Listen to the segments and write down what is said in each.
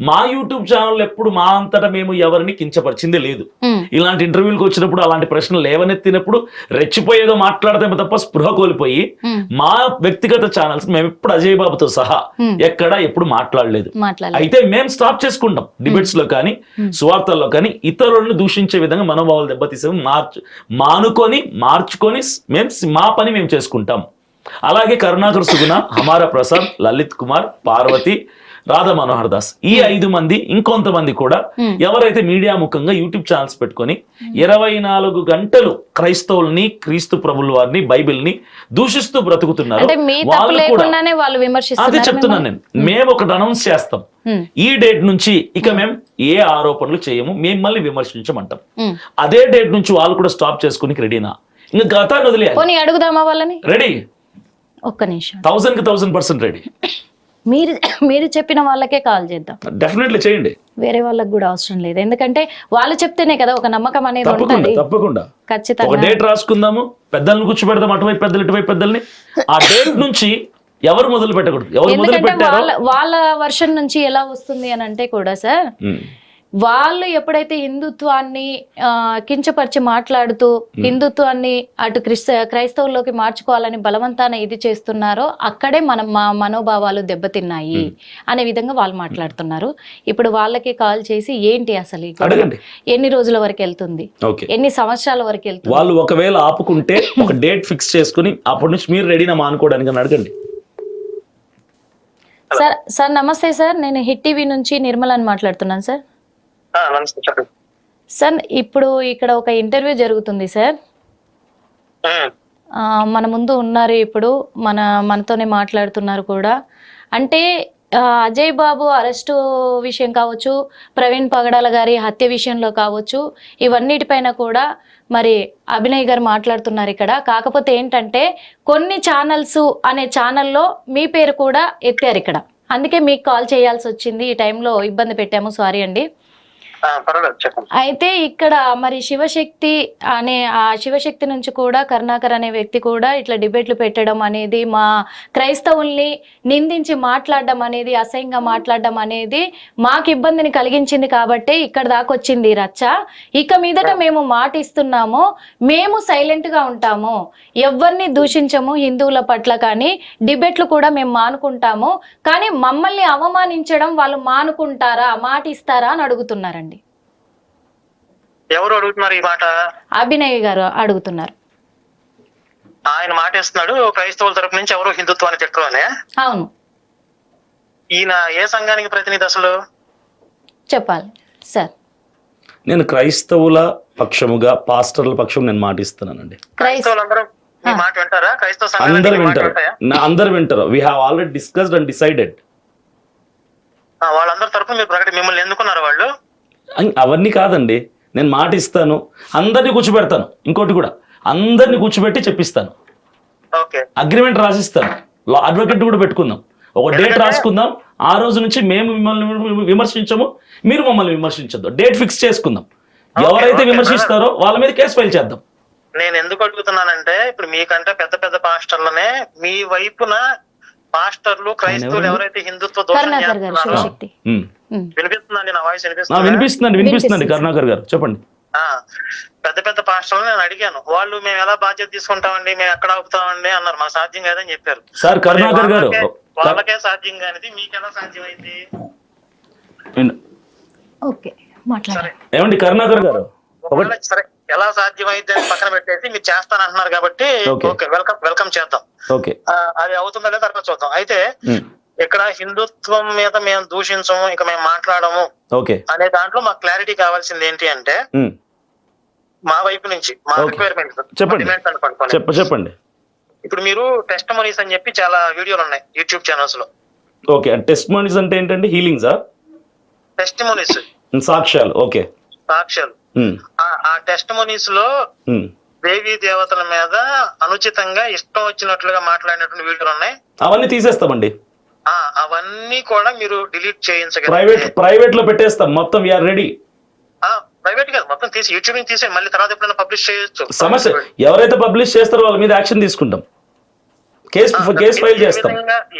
మా YouTube channel ఎప్పుడు మా అంతటా మేము ఎవరిని కించపరిచిందే లేదు. ఇలాంటి ఇంటర్వ్యూలకు వచ్చినప్పుడు అలాంటి ప్రశ్నలు లేవనెత్తినప్పుడు రెచ్చిపోయేదో మాట్లాడతామే తప్ప స్పృహ కోల్పోయి మా వ్యక్తిగత ఛానల్స్ మేము ఎప్పుడు అజయ్ బాబుతో సహా ఎక్కడ ఎప్పుడు మాట్లాడలేదు. అయితే మేము స్టాప్ చేసుకుంటాం డిబేట్స్ లో కానీ సువార్తల్లో కానీ ఇతరులను దూషించే విధంగా మనోభావాలు దెబ్బతీసే మార్చుకొని మేము మా పని మేము చేసుకుంటాం. అలాగే కరుణాకర్ సుగుణ, హమారా ప్రసాద్, లలిత్ కుమార్, పార్వతి, రాధా మనోహర్ దాస్, ఈ 5 మంది ఇంకొంతమంది కూడా ఎవరైతే మీడియా ముఖంగా యూట్యూబ్ ఛానల్స్ పెట్టుకొని 24 గంటలు క్రైస్తవుల్ని, క్రీస్తు ప్రభుల వారిని, బైబిల్ని దూషిస్తూ బ్రతుకుతున్నారు. వాళ్ళు కూడా అదే చెప్తున్నాను నేను. మేము ఒకటి అనౌన్స్ చేస్తాం, ఈ డేట్ నుంచి ఇక మేము ఏ ఆరోపణలు చేయము, మిమ్మల్ని విమర్శించమంటాం. అదే డేట్ నుంచి వాళ్ళు కూడా స్టాప్ చేసుకుని రెడీనా? ఇంకా గతాన్ని వదిలేయాలి. అడుగుదామా వాళ్ళని? రెడీ, ఒక్క నిమిషం. 1000% రెడీ. మీరు చెప్పిన వాళ్ళకే కాల్ చేద్దాం. డెఫినెట్లీ చేయండి. వేరే వాళ్ళకి కూడా అవసరం లేదు, ఎందుకంటే వాళ్ళు చెప్తేనే కదా ఒక నమ్మకం అనేది ఉంటుంది. తప్పకుండా ఖచ్చితంగా ఒక డేట్ రాసుకుందాము, పెద్దలను కూర్చోబెడదాం, అటువైపు పెద్దలు ఇటువైపు పెద్దల్ని. ఆ డేట్ నుంచి ఎవరు మొదలు పెట్టకూడదు. ఎవరు మొదలు పెట్టారో వాళ్ళ వర్షన్ నుంచి ఎలా వస్తుంది అని అంటే కూడా సార్, వాళ్ళు ఎప్పుడైతే హిందుత్వాన్ని కించపరిచి మాట్లాడుతూ హిందుత్వాన్ని అటు క్రైస్తవుల్లోకి మార్చుకోవాలని బలవంతాన ఇది చేస్తున్నారో అక్కడే మా మనోభావాలు దెబ్బతిన్నాయి అనే విధంగా వాళ్ళు మాట్లాడుతున్నారు. ఇప్పుడు వాళ్ళకి కాల్ చేసి ఏంటి అసలు ఎన్ని రోజుల వరకు వెళ్తుంది, ఎన్ని సంవత్సరాల వరకు వెళ్తుంది, వాళ్ళు ఒకవేళ ఆపుకుంటే ఒక డేట్ ఫిక్స్ చేసుకుని అప్పటి నుంచి మీరు రెడీనా అనుకోవడానికి అడగండి. సార్ నమస్తే సార్, నేను హిట్ టీవీ నుంచి నిర్మల్ అని మాట్లాడుతున్నాను సార్. సార్ ఇప్పుడు ఇక్కడ ఒక ఇంటర్వ్యూ జరుగుతుంది సార్, మన ముందు ఉన్నారు, ఇప్పుడు మనతోనే మాట్లాడుతున్నారు కూడా. అంటే అజయ్ బాబు అరెస్టు విషయం కావచ్చు, ప్రవీణ్ పగడాల గారి హత్య విషయంలో కావచ్చు, ఇవన్నిటిపైన కూడా మరి అభినయ్ గారు మాట్లాడుతున్నారు ఇక్కడ. కాకపోతే ఏంటంటే కొన్ని ఛానల్స్ అనే ఛానల్లో మీ పేరు కూడా ఎత్తారు ఇక్కడ, అందుకే మీకు కాల్ చేయాల్సి వచ్చింది. ఈ టైంలో ఇబ్బంది పెట్టాము, సారీ అండి. అయితే ఇక్కడ మరి శివశక్తి నుంచి కూడా కరుణాకర్ అనే వ్యక్తి కూడా ఇట్లా డిబేట్లు పెట్టడం అనేది, మా క్రైస్తవుల్ని నిందించి మాట్లాడడం అనేది, అసహ్యంగా మాట్లాడడం అనేది మాకు ఇబ్బందిని కలిగించింది కాబట్టి ఇక్కడ దాకా వచ్చింది రచ్చ. ఇక మీదట మేము మాటిస్తున్నాము, మేము సైలెంట్ గా ఉంటాము, ఎవరిని దూషించము హిందువుల పట్ల, కానీ డిబేట్లు కూడా మేము మానుకుంటాము, కానీ మమ్మల్ని అవమానించడం వాళ్ళు మానుకుంటారా, మాటిస్తారా అని అడుగుతున్నారండి. ఎవరు అడుగుతున్నారు ఈ మాట? అభినయ్ గారు అడుగుతున్నారు. ఆయన మాట ఇస్తున్నాడు క్రైస్తవుల తరపు నుంచి ఎవరు హిందుత్వాన్ని తిట్టరు అనే. అవును. ఈయన ఏ సంఘానికి ప్రతినిధి అసలు చెప్పాలి సార్? నేను క్రైస్తవుల పక్షముగా, పాస్టర్ల పక్షం నేను మాటిస్తున్నానండి. క్రైస్తవులందరూ మీ మాట వింటారా? క్రైస్తవ అందరూ వింటారు, అందరూ వింటారు. We have already discussed and decided. వాళ్ళందరి తరపు మీరు మిమ్మల్ని ఎందుకున్నారు వాళ్ళు? అవన్నీ కాదండి, నేను మాట ఇస్తాను, అందరినీ కూర్చోబెడతాను. ఇంకోటి కూడా, అందరినీ కూర్చోబెట్టి చెప్పిస్తాను, అగ్రిమెంట్ రాసిస్తాను, అడ్వకేట్ కూడా పెట్టుకుందాం, ఒక డేట్ రాసుకుందాం. ఆ రోజు నుంచి మేము మిమ్మల్ని విమర్శించము, మీరు మమ్మల్ని విమర్శించద్దు, డేట్ ఫిక్స్ చేసుకుందాం. ఎవరైతే విమర్శిస్తారో వాళ్ళ మీద కేసు ఫైల్ చేద్దాం. నేను ఎందుకు అడుగుతున్నానంటే, ఇప్పుడు మీకంటే పెద్ద పెద్ద పాస్టర్లనే మీ వైపున పాస్టర్లు, క్రైస్తవులు ఎవరైతే హిందుత్వ దోషం చేస్తున్నారో, వినిపిస్తుందండి నా వాయిస్? వినిపిస్తుంది కరుణాకర్ గారు, చెప్పండి. పెద్ద పెద్ద పాస్టర్లు నేను అడిగాను, వాళ్ళు మేము ఎలా బాధ్యత తీసుకుంటామండి, మేము ఎక్కడ ఆపుతామండి అన్నారు. మాకు సాధ్యం కాదని చెప్పారు. సార్ కరుణాకర్ గారు, వాళ్ళకే సాధ్యం కానిది మీకు ఎలా సాధ్యం అయింది? ఏమండి కరుణాకర్ గారు, సరే ఎలా సాధ్యం అయితే పక్కన పెట్టేసి మీరు చేస్తానంటున్నారు కాబట్టి ఓకే, వెల్కమ్ చేద్దాం. అది అవుతుందా లేదా తర్వాత చూద్దాం. అయితే ఇక్కడ హిందుత్వం మీద మేము దూషించము, ఇక మేము మాట్లాడము అనే దాంట్లో మాకు క్లారిటీ కావాల్సింది ఏంటి అంటే, మా వైపు నుంచి మా రిక్వైర్మెంట్ చెప్పండి. ఇప్పుడు మీరు టెస్టిమోనీస్ అని చెప్పి చాలా వీడియోలు ఉన్నాయి యూట్యూబ్ ఛానల్స్ లో. టెస్టిమోనీస్ అంటే ఏంటండి? హీలింగ్స్, టెస్టిమోనీస్ సాక్ష్యాలు. సాక్ష్యాలు. ఆ టెస్టిమోనీస్ లో దేవీ దేవతల మీద అనుచితంగా ఇష్టం వచ్చినట్లుగా మాట్లాడినటువంటి వీడియోలు ఉన్నాయి. అవన్నీ తీసేస్తామండి. అవన్నీ కూడా మీరు డిలీట్ చేయించగలరు. ప్రైవేట్ లో పెట్టేస్తాం మొత్తం. We are ready. ప్రైవేట్ కాదు, మొత్తం తీసి యూట్యూబ్ నుంచి తీసి మళ్ళీ తర్వాత ఎప్పుడైనా పబ్లిష్ చేయొచ్చు. సమస్య ఎవరైతే పబ్లిష్ చేస్తారో వాళ్ళ మీద యాక్షన్ తీసుకుంటాం. కేసు ఫైల్ చేస్తాం.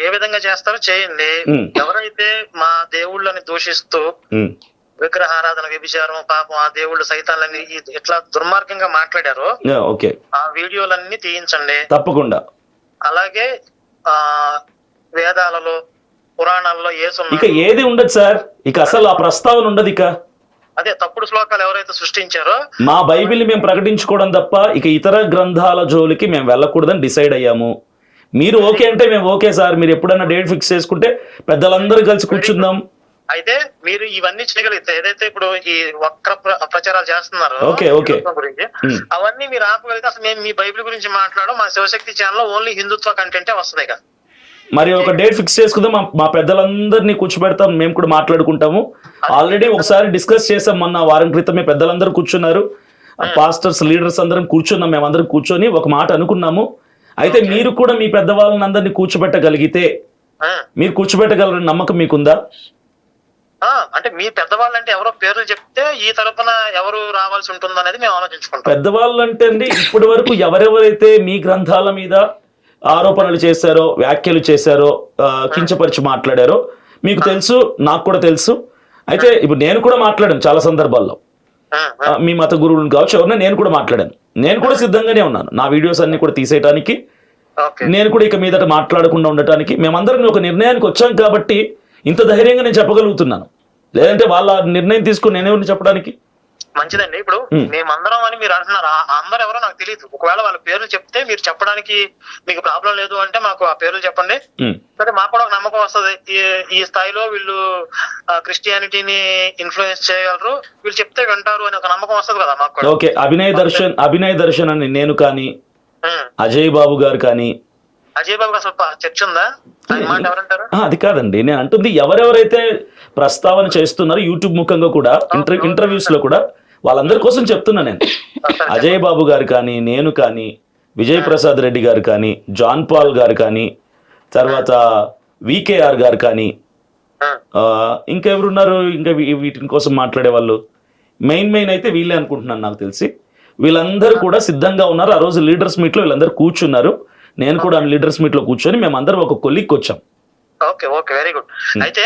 ఏ విధంగా చేస్తారో చేయండి. ఎవరైతే మా దేవుళ్ళని దూషిస్తూ విగ్రహారాధన, వ్యభిచారం, పాపం ఆ దేవుళ్ళు సైతాలని ఇట్లా దుర్మార్గంగా మాట్లాడారో ఆ వీడియోలన్నీ తీయించండి తప్పకుండా. అలాగే వేదాలలో, పురాణాల్లో ఇక ఏది ఉండదు సార్, ఇక అసలు ఆ ప్రస్తావన ఉండదు. ఇక అదే తప్పుడు శ్లోకాలు ఎవరైతే సృష్టించారో మా బైబిల్ మేము ప్రకటించుకోవడం తప్ప ఇక ఇతర గ్రంథాల జోలికి మేము వెళ్ళకూడదని డిసైడ్ అయ్యాము. మీరు ఓకే అంటే మేము ఓకే సార్, మీరు ఎప్పుడైనా డేట్ ఫిక్స్ చేసుకుంటే పెద్దలందరూ కలిసి కూర్చుందాం. అయితే మీరు ఇవన్నీ చేయగలిగితే, ఏదైతే ఇప్పుడు ఈ వక్ర ప్రచారాలు చేస్తున్నారు గురించి, అవన్నీ మీరు ఆపగలిగితే అసలు మేము మీ బైబిల్ గురించి మాట్లాడడం, మా శివశక్తి ఛానల్లో ఓన్లీ హిందుత్వ కంటెంటే వస్తుంది కదా. మరి ఒక డేట్ ఫిక్స్ చేసుకుందాం, మా పెద్దలందరినీ కూర్చోబెడతాం, మేము కూడా మాట్లాడుకుంటాము. ఆల్రెడీ ఒకసారి డిస్కస్ చేసాం, మొన్న వారం క్రితమే పెద్దలందరూ కూర్చున్నారు, పాస్టర్స్, లీడర్స్ అందరం కూర్చున్నాం, మేమందరం కూర్చొని ఒక మాట అనుకున్నాము. అయితే మీరు కూడా మీ పెద్దవాళ్ళని అందరినీ కూర్చోబెట్టగలిగితే, మీరు కూర్చోబెట్టగలరని నమ్మకం మీకుందా? అంటే మీ పెద్దవాళ్ళు అంటే ఎవరో పేర్లు చెప్తే ఈ తరపున ఎవరు రావాల్సి ఉంటుంది అనేది మేము ఆలోచించుకుంటాం. పెద్దవాళ్ళు అంటే అండి, ఇప్పటి వరకు ఎవరెవరైతే మీ గ్రంథాల మీద ఆరోపణలు చేశారో, వ్యాఖ్యలు చేశారో, కించపరిచి మాట్లాడారో మీకు తెలుసు, నాకు కూడా తెలుసు. అయితే ఇప్పుడు నేను కూడా మాట్లాడాను చాలా సందర్భాల్లో, మీ మత గురువులను కావచ్చు ఎవరైనా నేను కూడా మాట్లాడాను. నేను కూడా సిద్ధంగానే ఉన్నాను నా వీడియోస్ అన్ని కూడా తీసేయడానికి, నేను కూడా ఇక మీదట మాట్లాడకుండా ఉండటానికి. మేమందరం ఒక నిర్ణయానికి వచ్చాం కాబట్టి ఇంత ధైర్యంగా నేను చెప్పగలుగుతున్నాను. లేదంటే వాళ్ళ నిర్ణయం తీసుకుని నేనేమని చెప్పడానికి. మంచిదండి. ఇప్పుడు మేమందరం అని మీరు అంటున్నారు, అందరూ ఎవరో నాకు తెలియదు. ఒకవేళ వాళ్ళ పేర్లు చెప్తే మీరు చెప్పడానికి మీకు ప్రాబ్లం లేదు అంటే మాకు ఆ పేర్లు చెప్పండి. సరే, మాకు కూడా ఒక నమ్మకం వస్తుంది, ఈ స్థాయిలో వీళ్ళు క్రిస్టియానిటీని ఇన్ఫ్లుయెన్స్ చేయగలరు, వీళ్ళు చెప్తే వింటారు అని ఒక నమ్మకం వస్తుంది కదా మాకు. ఓకే, అభినయ్ దర్శన్ అని నేను కానీ, అజయ్ బాబు గారు కానీ. అజయ్ బాబు అసలు చర్చ ఉందా? ఎవరంటారు? అది కాదండి, నేను అంటుంది ఎవరెవరైతే ప్రస్తావన చేస్తున్నారో యూట్యూబ్ ముఖంగా కూడా, ఇంటర్వ్యూస్ లో కూడా, వాళ్ళందరి కోసం చెప్తున్నా నేను. అజయ్ బాబు గారు కానీ, నేను కానీ, విజయ్ ప్రసాద్ రెడ్డి గారు కానీ, జాన్ పాల్ గారు కానీ, తర్వాత వికేఆర్ గారు కానీ, ఇంకెవరున్నారు ఇంకా వీటి కోసం మాట్లాడే వాళ్ళు? మెయిన్ అయితే వీళ్ళే అనుకుంటున్నాను నాకు తెలిసి. వీళ్ళందరూ కూడా సిద్ధంగా ఉన్నారు. ఆ రోజు లీడర్స్ మీట్ లో వీళ్ళందరూ కూర్చున్నారు. నేను కూడా లీడర్స్ మీట్ లో కూర్చొని మేమందరం ఒక కొలిక్కి వచ్చాం. Okay okay, very good. అయితే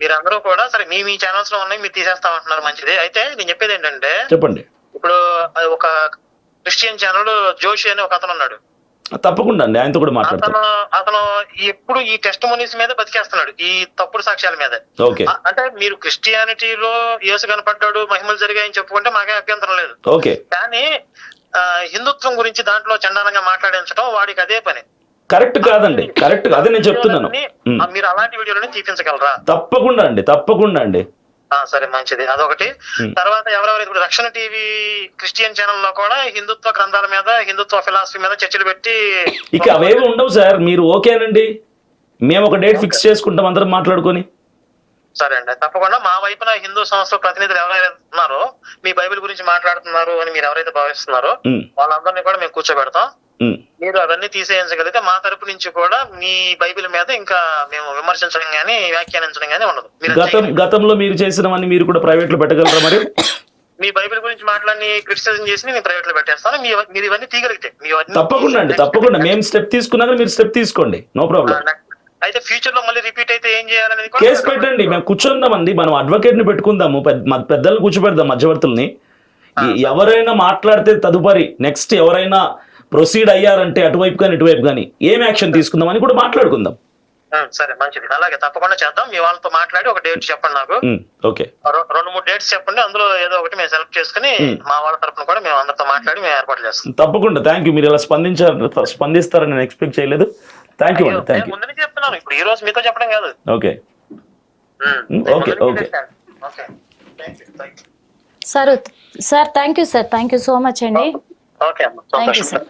మీరందరూ కూడా సరే మీ ఛానల్స్ లో ఉన్నాయి, మీరు తీసేస్తామంటున్నారు, మంచిది. అయితే నేను చెప్పేది ఏంటంటే, చెప్పండి. ఇప్పుడు ఒక క్రిస్టియన్ ఛానల్ జోషి అని ఒక అతను ఉన్నాడు. తప్పకుండా అండి, ఆయనతో కూడా మాట్లాడతాను. అతను ఎప్పుడు ఈ టెస్టిమోనీస్ మీద బతికేస్తున్నాడు, ఈ తప్పుడు సాక్ష్యాల మీద. అంటే మీరు క్రిస్టియానిటీలో యేసు కనపడ్డాడు, మహిమలు జరిగాయని చెప్పుకుంటే మాకే అభ్యంతరం లేదు. కానీ హిందుత్వం గురించి దాంట్లో చండాలంగా మాట్లాడించడం వాడికి అదే పని. కరెక్ట్ కాదండి, కరెక్ట్. అదే నేను చెప్తున్నాను. మీరు అలాంటి వీడియోలని తీపించగలరా? తప్పకుండా అండి. సరే, మంచిది. అదొకటి. తర్వాత ఎవరెవరు ఇప్పుడు రక్షణ టీవీ క్రిస్టియన్ ఛానల్ లో కూడా హిందుత్వ గ్రంథాల మీద, హిందుత్వ ఫిలాసఫీ మీద చర్చలు పెట్టి, ఇక అవేవి ఉండవు సార్. మీరు ఓకేనండి, మేము ఒక డేట్ ఫిక్స్ చేసుకుంటాం అందరం మాట్లాడుకొని. సరే అండి, తప్పకుండా. మా వైపున హిందూ సంస్థల ప్రతినిధులు ఎవరైతే ఉన్నారో, మీ బైబిల్ గురించి మాట్లాడుతున్నారు అని మీరు ఎవరైతే భావిస్తున్నారో వాళ్ళందరినీ కూడా మేము కూర్చోబెడతాం. మీరు అవన్నీ తీసేయించగలిగితే మా తరపు నుంచి కూడా మీ బైబిల్ మీద ఇంకా మేము విమర్శించడం గానీ వ్యాఖ్యానించడం గానీ ఉండదు. గతంలో మీరు చేసినవన్నీ మీరు కూడా ప్రైవేట్ లో పెట్టగలరా? మరి మీ బైబిల్ గురించి మాట్లాడి క్రిటిసిజం చేసి నేను ప్రైవేట్ లో పెట్టేస్తాను. మీరు ఇవన్నీ తీయగలిగితే తప్పకుండా అండి, తప్పకుండా. మేము స్టెప్ తీసుకున్నాక మీరు స్టెప్ తీసుకోండి, నో ప్రాబ్లం. అయితే ఫ్యూచర్ లో మళ్ళీ రిపీట్ అయితే ఏం చేయాలనేది కేసు పెట్టండి, మేము కూర్చుందామండి. మనం అడ్వకేట్ ని పెట్టుకుందాము, పెద్దలను కూర్చోబెడదాం, మధ్యవర్తుల్ని. ఎవరైనా మాట్లాడితే తదుపరి నెక్స్ట్ ఎవరైనా ప్రొసీడ్ అయ్యారంటే అటువైపు కానీ ఇటువైపు కానీ ఏం యాక్షన్ తీసుకుందాం అని కూడా మాట్లాడుకుందాం. సరే, మంచిది. అలాగే తప్పకుండా చేద్దాం. మీ వాళ్ళతో మాట్లాడి ఒక డేట్ చెప్పండి నాకు. ఓకే, 2-3 డేట్స్ చెప్పండి, అందులో ఏదో ఒకటి మేము సెలెక్ట్ చేసుకుని మా వాళ్ళ తరపున కూడా మేము అందరితో మాట్లాడి మేము ఏర్పాటు చేస్తాం. తప్పకుండా. Thank you. మీరు ఇలా స్పందిస్తారని నేను ఎక్స్పెక్ట్ చేయలేదు. థ్యాంక్ యూ అండి, థ్యాంక్ యూ. ముందు చెప్తున్నాను, ఇప్పుడు ఈ రోజు మీతో చెప్పడం కాదు. Okay sir thank you so much అండి. Thank you sir.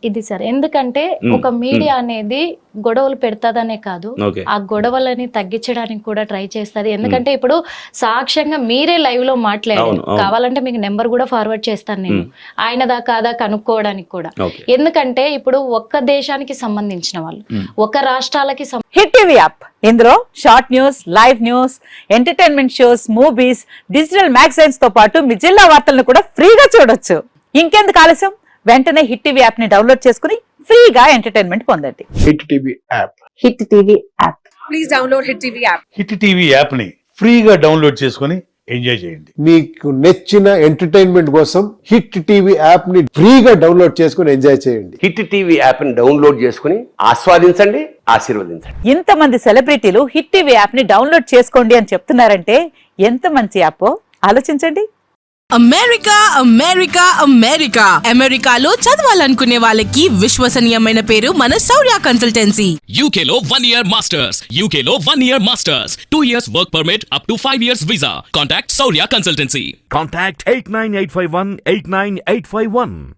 ఇది సార్, ఎందుకంటే ఒక మీడియా అనేది గొడవలు పెడతాదనే కాదు, ఆ గొడవలని తగ్గించడానికి కూడా ట్రై చేస్తుంది. ఎందుకంటే ఇప్పుడు సాక్ష్యంగా మీరే లైవ్ లో మాట్లాడారు, కావాలంటే మీకు నెంబర్ కూడా ఫార్వర్డ్ చేస్తాను నేను, ఆయనదా కాదా కనుక్కోవడానికి కూడా. ఎందుకంటే ఇప్పుడు ఒక్క దేశానికి సంబంధించిన వాళ్ళు, ఒక రాష్ట్రాలకి హిట్ టీవీ యాప్, ఇందులో short news, live news, entertainment shows, movies, digital magazines తో పాటు మీ జిల్లా వార్తలను కూడా ఫ్రీగా చూడొచ్చు. ఇంకెందుకు ఆలస్యం, వెంటనే హిట్ టీవీ యాప్ ని డౌన్లోడ్ చేసుకుని ఫ్రీగా ఎంటర్టైన్మెంట్ పొందండి. Hit TV app. Hit TV app. Please download Hit TV app. Hit TV app ని ఫ్రీగా డౌన్లోడ్ చేసుకొని ఎంజాయ్ చేయండి. మీకు నచ్చిన ఎంటర్టైన్మెంట్ కోసం హిట్ టీవీ యాప్ ని ఫ్రీగా డౌన్లోడ్ చేసుకొని ఎంజాయ్ చేయండి. హిట్ టీవీ యాప్ని డౌన్లోడ్ చేసుకుని ఆస్వాదించండి, ఆశీర్వదించండి. ఇంతమంది సెలబ్రిటీలు హిట్ టీవీ యాప్ ని డౌన్లోడ్ చేసుకోండి అని చెప్తున్నారంటే ఎంత మంచి యాప్ ఆలోచించండి. అమెరికా అమెరికా అమెరికా అమెరికాలో చదవాలనుకునే వాళ్ళకి విశ్వసనీయమైన పేరు మన శౌర్య కన్సల్టెన్సీ. UK లో 1 year masters. UK లో 1 year masters. 2 years work permit up to 5 years visa. Contact Saurya Consultancy. Contact 89851 89851.